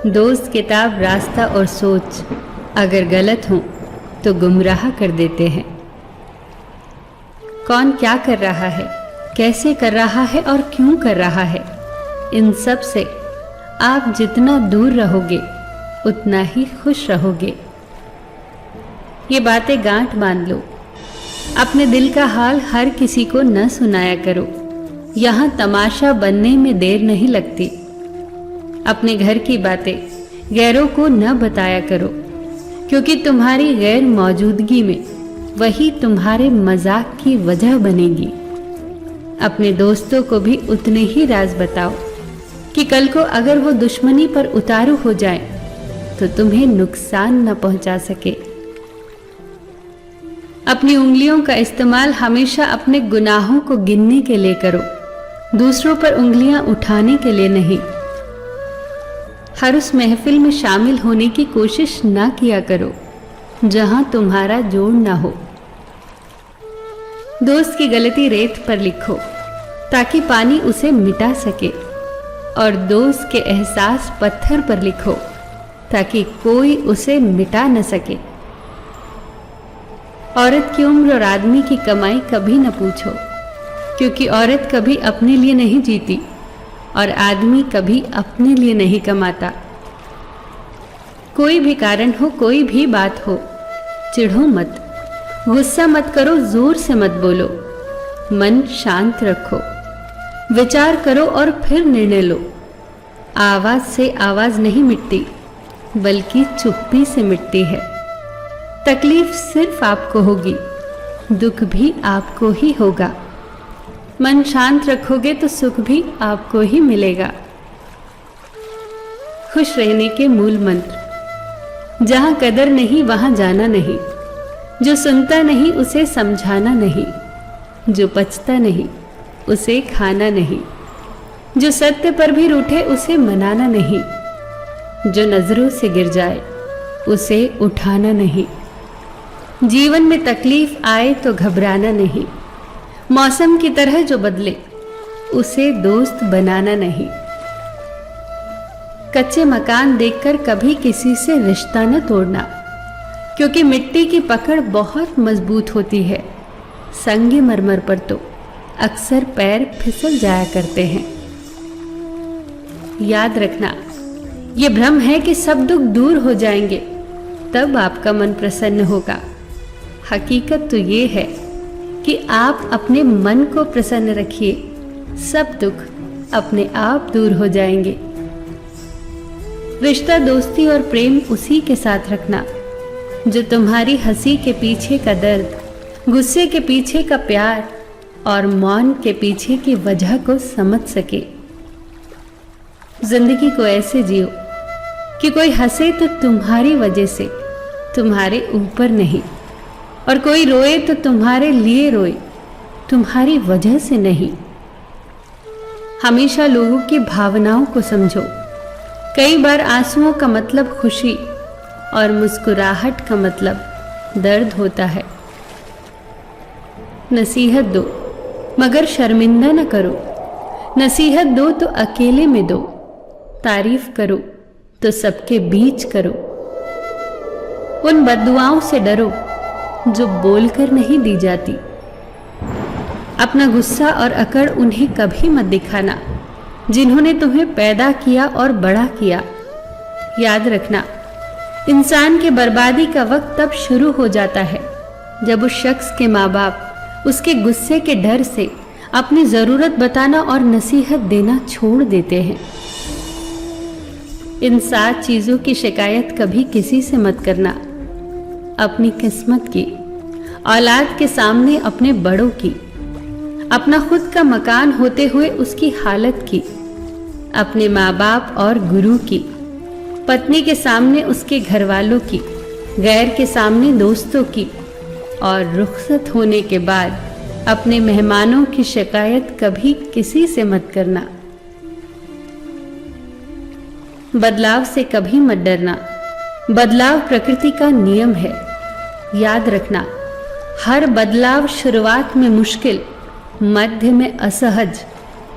दोस्त, किताब, रास्ता और सोच अगर गलत हों तो गुमराह कर देते हैं। कौन क्या कर रहा है, कैसे कर रहा है और क्यों कर रहा है, इन सब से आप जितना दूर रहोगे उतना ही खुश रहोगे। ये बातें गांठ बांध लो। अपने दिल का हाल हर किसी को न सुनाया करो। यहाँ तमाशा बनने में देर नहीं लगती। अपने घर की बातें गैरों को न बताया करो, क्योंकि तुम्हारी गैर मौजूदगी में वही तुम्हारे मजाक की वजह बनेगी। अपने दोस्तों को भी उतने ही राज बताओ कि कल को अगर वो दुश्मनी पर उतारू हो जाए तो तुम्हें नुकसान न पहुंचा सके। अपनी उंगलियों का इस्तेमाल हमेशा अपने गुनाहों को गिनने के लिए करो, दूसरों पर उंगलियां उठाने के लिए नहीं। हर उस महफिल में शामिल होने की कोशिश ना किया करो जहां तुम्हारा जोड़ ना हो। दोस्त की गलती रेत पर लिखो ताकि पानी उसे मिटा सके, और दोस्त के एहसास पत्थर पर लिखो ताकि कोई उसे मिटा न सके। औरत की उम्र और आदमी की कमाई कभी न पूछो, क्योंकि औरत कभी अपने लिए नहीं जीती और आदमी कभी अपने लिए नहीं कमाता। कोई भी कारण हो, कोई भी बात हो, चिढ़ो मत, गुस्सा मत करो, जोर से मत बोलो, मन शांत रखो, विचार करो और फिर निर्णय लो। आवाज से आवाज नहीं मिटती, बल्कि चुप्पी से मिटती है। तकलीफ सिर्फ आपको होगी, दुख भी आपको ही होगा। मन शांत रखोगे तो सुख भी आपको ही मिलेगा। खुश रहने के मूल मंत्र: जहां कदर नहीं वहां जाना नहीं, जो सुनता नहीं उसे समझाना नहीं, जो पचता नहीं उसे खाना नहीं, जो सत्य पर भी रूठे उसे मनाना नहीं, जो नजरों से गिर जाए उसे उठाना नहीं। जीवन में तकलीफ आए तो घबराना नहीं, मौसम की तरह जो बदले उसे दोस्त बनाना नहीं। कच्चे मकान देखकर कभी किसी से रिश्ता न तोड़ना, क्योंकि मिट्टी की पकड़ बहुत मजबूत होती है। संगमरमर पर तो अक्सर पैर फिसल जाया करते हैं। याद रखना, ये भ्रम है कि सब दुख दूर हो जाएंगे तब आपका मन प्रसन्न होगा। हकीकत तो ये है कि आप अपने मन को प्रसन्न रखिए, सब दुख अपने आप दूर हो जाएंगे। रिश्ता, दोस्ती और प्रेम उसी के साथ रखना जो तुम्हारी हंसी के पीछे का दर्द, गुस्से के पीछे का प्यार और मौन के पीछे की वजह को समझ सके। जिंदगी को ऐसे जियो कि कोई हंसे तो तुम्हारी वजह से, तुम्हारे ऊपर नहीं, और कोई रोए तो तुम्हारे लिए रोए, तुम्हारी वजह से नहीं। हमेशा लोगों की भावनाओं को समझो। कई बार आंसुओं का मतलब खुशी और मुस्कुराहट का मतलब दर्द होता है। नसीहत दो मगर शर्मिंदा न करो। नसीहत दो तो अकेले में दो, तारीफ करो तो सबके बीच करो। उन बद्दुआओं से डरो जो बोलकर नहीं दी जाती। अपना गुस्सा और अकड़ उन्हें कभी मत दिखाना जिन्होंने तुम्हें पैदा किया और बड़ा किया। याद रखना, इंसान की बर्बादी का वक्त तब शुरू हो जाता है जब उस शख्स के माँ बाप उसके गुस्से के डर से अपनी जरूरत बताना और नसीहत देना छोड़ देते हैं। इन 7 चीजों की शिकायत कभी किसी से मत करना। अपनी किस्मत की, औलाद के सामने अपने बड़ों की, अपना खुद का मकान होते हुए उसकी हालत की, अपने माँ बाप और गुरु की, पत्नी के सामने उसके घर वालों की, गैर के सामने दोस्तों की, और रुखसत होने के बाद अपने मेहमानों की शिकायत कभी किसी से मत करना। बदलाव से कभी मत डरना। बदलाव प्रकृति का नियम है। याद रखना, हर बदलाव शुरुआत में मुश्किल, मध्य में असहज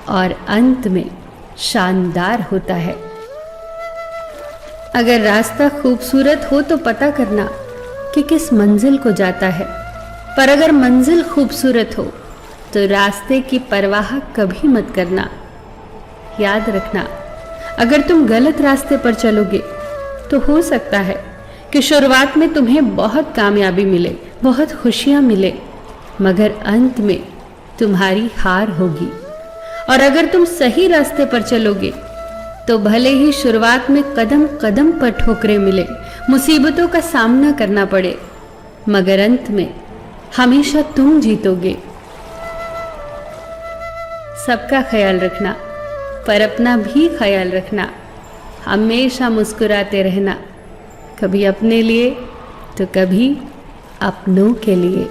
और अंत में शानदार होता है। अगर रास्ता खूबसूरत हो तो पता करना कि किस मंजिल को जाता है, पर अगर मंजिल खूबसूरत हो तो रास्ते की परवाह कभी मत करना। याद रखना, अगर तुम गलत रास्ते पर चलोगे तो हो सकता है कि शुरुआत में तुम्हें बहुत कामयाबी मिले, बहुत खुशियां मिले, मगर अंत में तुम्हारी हार होगी। और अगर तुम सही रास्ते पर चलोगे तो भले ही शुरुआत में कदम कदम पर ठोकरें मिले, मुसीबतों का सामना करना पड़े, मगर अंत में हमेशा तुम जीतोगे। सबका ख्याल रखना, पर अपना भी ख्याल रखना। हमेशा मुस्कुराते रहना, कभी अपने लिए तो कभी अपनों के लिए।